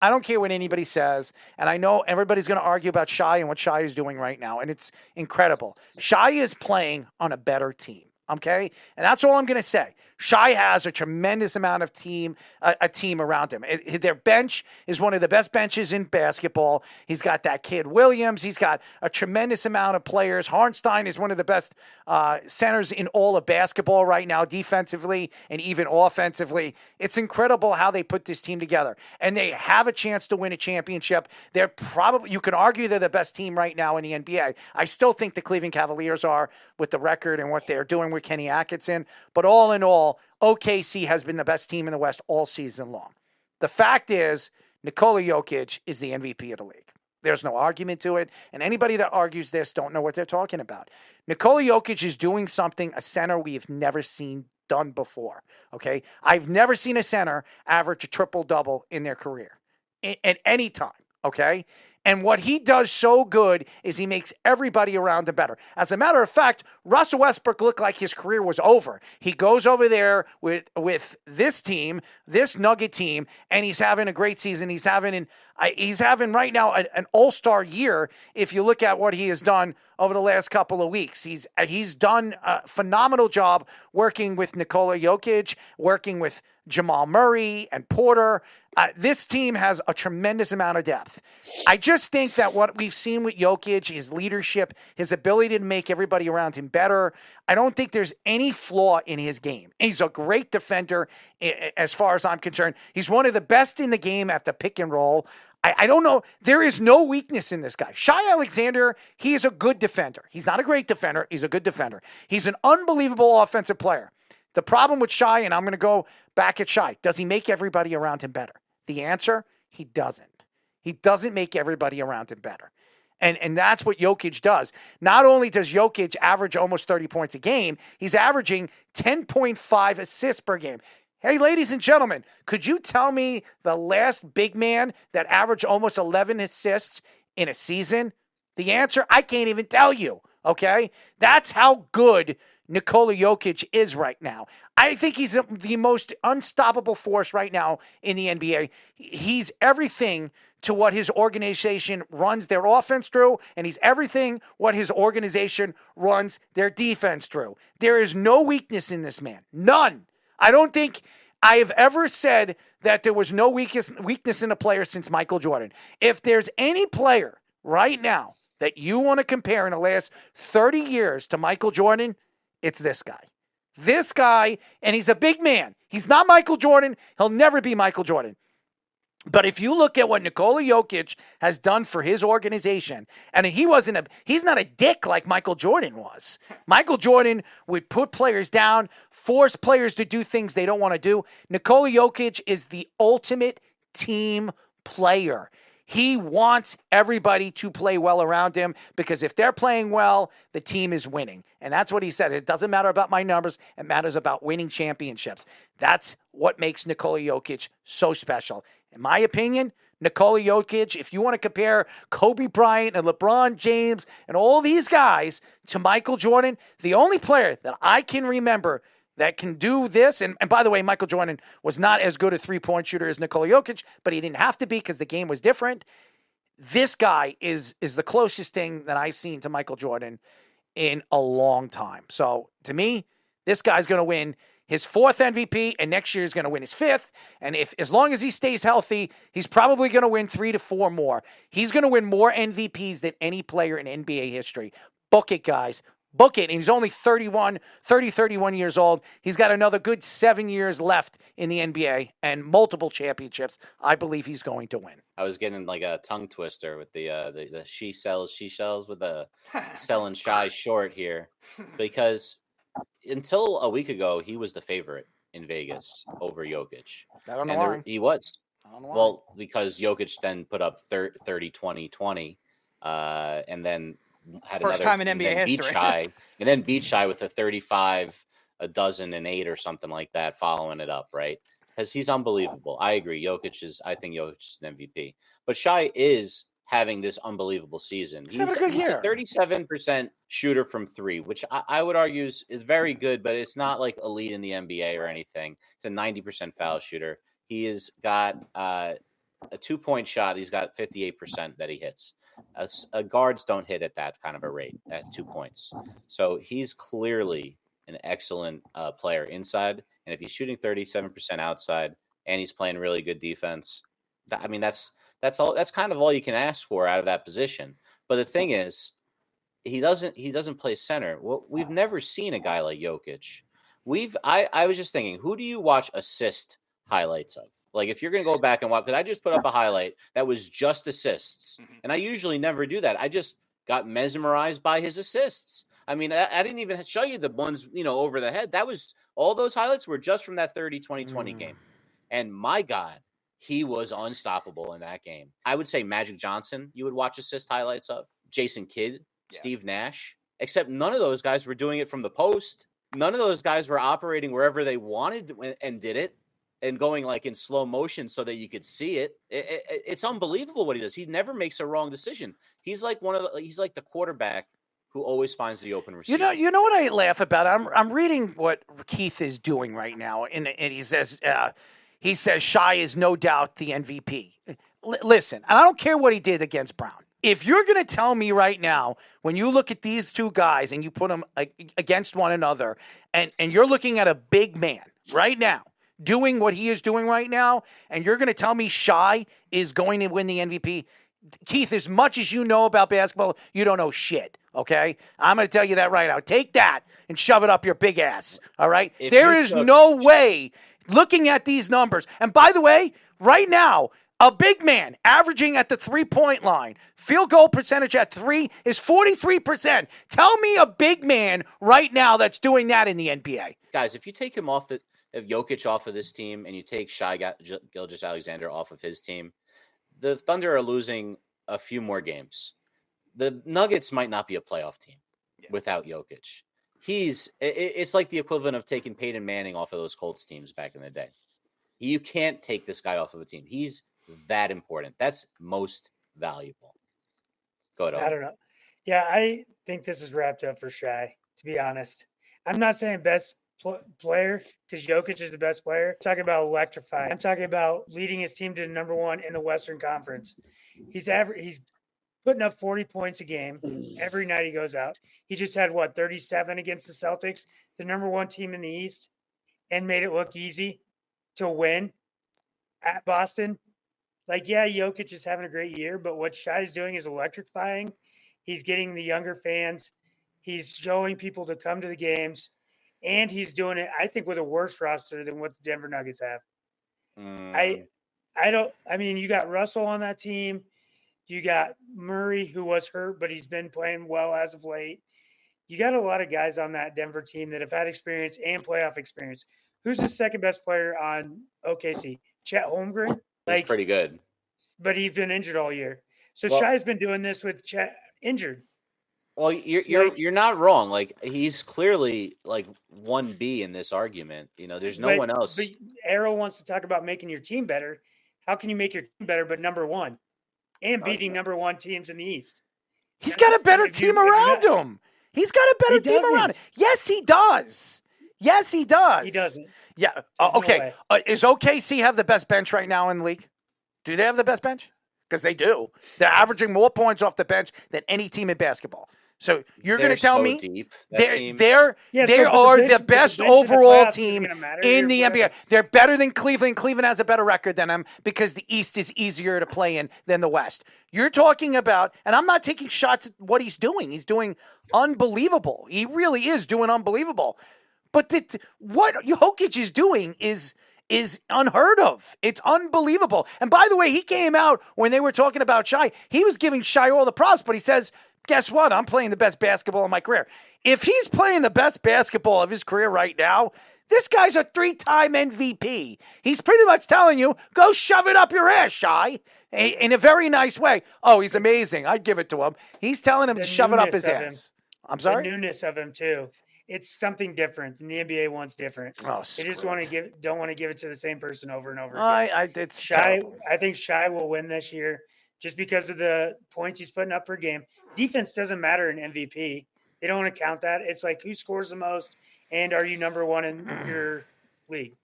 I don't care what anybody says. And I know everybody's going to argue about Shai and what Shai is doing right now. And it's incredible. Shai is playing on a better team. Okay? And that's all I'm going to say. Shai has a tremendous amount of a team around him. Their bench is one of the best benches in basketball. He's got that kid Williams. He's got a tremendous amount of players. Harnstein is one of the best centers in all of basketball right now, defensively and even offensively. It's incredible how they put this team together. And they have a chance to win a championship. You can argue they're the best team right now in the NBA. I still think the Cleveland Cavaliers are with the record and what they're doing with Kenny Atkinson. But all in all, OKC has been the best team in the West all season long. The fact is, Nikola Jokic is the MVP of the league. There's no argument to it. And anybody that argues this don't know what they're talking about. Nikola Jokic is doing something, a center we've never seen done before. Okay? I've never seen a center average a triple-double in their career at any time. Okay? And what he does so good is he makes everybody around him better. As a matter of fact, Russell Westbrook looked like his career was over. He goes over there with this team, this Nugget team, and he's having a great season. He's having right now an all-star year if you look at what he has done over the last couple of weeks. He's done a phenomenal job working with Nikola Jokic, working with Jamal Murray and Porter. This team has a tremendous amount of depth. I just think that what we've seen with Jokic, his leadership, his ability to make everybody around him better, I don't think there's any flaw in his game. He's a great defender as far as I'm concerned. He's one of the best in the game at the pick and roll. I don't know. There is no weakness in this guy. Shai Alexander, he is a good defender. He's not a great defender. He's a good defender. He's an unbelievable offensive player. The problem with Shai, and I'm going to go back at Shai, does he make everybody around him better? The answer, he doesn't. He doesn't make everybody around him better. And that's what Jokic does. Not only does Jokic average almost 30 points a game, he's averaging 10.5 assists per game. Hey, ladies and gentlemen, could you tell me the last big man that averaged almost 11 assists in a season? The answer, I can't even tell you, okay? That's how good Nikola Jokic is right now. I think he's the most unstoppable force right now in the NBA. He's everything to what his organization runs their offense through, and he's everything what his organization runs their defense through. There is no weakness in this man. None. I don't think I have ever said that there was no weakness in a player since Michael Jordan. If there's any player right now that you want to compare in the last 30 years to Michael Jordan, it's this guy. This guy, and he's a big man. He's not Michael Jordan. He'll never be Michael Jordan. But if you look at what Nikola Jokic has done for his organization, and he's not a dick like Michael Jordan was. Michael Jordan would put players down, force players to do things they don't want to do. Nikola Jokic is the ultimate team player. He wants everybody to play well around him because if they're playing well, the team is winning. And that's what he said. It doesn't matter about my numbers. It matters about winning championships. That's what makes Nikola Jokic so special. In my opinion, Nikola Jokic, if you want to compare Kobe Bryant and LeBron James and all these guys to Michael Jordan, the only player that I can remember that can do this, and by the way, Michael Jordan was not as good a three-point shooter as Nikola Jokic, but he didn't have to be because the game was different. This guy is the closest thing that I've seen to Michael Jordan in a long time. So to me, this guy's going to win his fourth MVP, and next year he's going to win his fifth. And as long as he stays healthy, he's probably going to win 3 to 4 more. He's going to win more MVPs than any player in NBA history. Book it, guys. Book it. And he's only 31 years old. He's got another good 7 years left in the NBA and multiple championships. I believe he's going to win. I was getting like a tongue twister with the she sells with the selling Shai short here, because until a week ago, he was the favorite in Vegas over Jokic. I don't know why. He was. I don't know why. Well, because Jokic then put up 30, 20, 20, and then had first time in NBA history. beat Shai with a 35, a dozen, and 8 or something like that, following it up, right? Because he's unbelievable. I agree. I think Jokic is an MVP. But Shai is having this unbelievable season. He's having a good year. A 37% shooter from 3, which I would argue is very good, but it's not like elite in the NBA or anything. It's a 90% foul shooter. He has got a 2-point shot, he's got 58% that he hits. Guards don't hit at that kind of a rate at 2 points. So he's clearly an excellent player inside. And if he's shooting 37% outside and he's playing really good defense, that's all. That's kind of all you can ask for out of that position. But the thing is, he doesn't play center. Well, we've never seen a guy like Jokic. I was just thinking, who do you watch assist highlights of? Like, if you're going to go back and watch, because I just put up a highlight that was just assists, and I usually never do that. I just got mesmerized by his assists. I mean, I didn't even show you the ones, over the head. That was all those highlights were just from that 30-20-20 game. And my God, he was unstoppable in that game. I would say Magic Johnson, you would watch assist highlights of. Jason Kidd, Steve Nash, except none of those guys were doing it from the post. None of those guys were operating wherever they wanted and did it and going like in slow motion so that you could see it. It's unbelievable what he does. He never makes a wrong decision. He's like he's like the quarterback who always finds the open receiver. You know what I laugh about? I'm reading what Keith is doing right now, and he says Shai is no doubt the MVP. Listen, and I don't care what he did against Brown. If you're going to tell me right now, when you look at these two guys and you put them against one another, and you're looking at a big man right now doing what he is doing right now, and you're going to tell me Shai is going to win the MVP, Keith, as much as you know about basketball, you don't know shit, okay? I'm going to tell you that right now. Take that and shove it up your big ass, all right? There is no way, looking at these numbers, and by the way, right now, a big man averaging at the 3-point line, field goal percentage at 3 is 43%. Tell me a big man right now that's doing that in the NBA. Guys, if you take him off if Jokic off of this team and you take Shai Gilgeous-Alexander off of his team, the Thunder are losing a few more games. The Nuggets might not be a playoff team without Jokic. It's like the equivalent of taking Peyton Manning off of those Colts teams back in the day. You can't take this guy off of a team. He's that important. That's most valuable. Go ahead, Owen. I don't know. Yeah, I think this is wrapped up for Shai, to be honest. I'm not saying best player because Jokic is the best player. I'm talking about electrifying. I'm talking about leading his team to number one in the Western Conference. He's putting up 40 points a game every night he goes out. He just had 37 against the Celtics, the number one team in the East, and made it look easy to win at Boston. Jokic is having a great year, but what Shai's doing is electrifying. He's getting the younger fans. He's showing people to come to the games, and he's doing it, I think, with a worse roster than what the Denver Nuggets have. You got Russell on that team. You got Murray, who was hurt, but he's been playing well as of late. You got a lot of guys on that Denver team that have had experience and playoff experience. Who's the second best player on OKC? Chet Holmgren? He's pretty good. But he's been injured all year. So Shai's been doing this with Chet injured. Well, you're not wrong. Like, he's clearly like 1B in this argument. There's no one else. But Errol wants to talk about making your team better. How can you make your team better but number one and beating number one teams in the East? He's got a better team around him. He's got a better team around him. Yes, he does. Yes, he does. He doesn't. Yeah. Okay. Is OKC have the best bench right now in the league? Do they have the best bench? Because they do. They're averaging more points off the bench than any team in basketball. So you're going to tell me they are the best overall team in the NBA. They're better than Cleveland. Cleveland has a better record than them because the East is easier to play in than the West. You're talking about, and I'm not taking shots at what he's doing. He's doing unbelievable. He really is doing unbelievable. But what Jokic is doing is unheard of. It's unbelievable. And by the way, he came out when they were talking about Shai. He was giving Shai all the props, but he says, guess what? I'm playing the best basketball of my career. If he's playing the best basketball of his career right now, this guy's a 3-time MVP. He's pretty much telling you, go shove it up your ass, Shai, in a very nice way. Oh, he's amazing. I'd give it to him. He's telling him to shove it up his ass. I'm sorry? The newness of him, too. It's something different, and the NBA wants different. They just don't want to give it to the same person over and over again. Shai, I think Shai will win this year just because of the points he's putting up per game. Defense doesn't matter in MVP. They don't want to count that. It's like who scores the most, and are you number one in your league?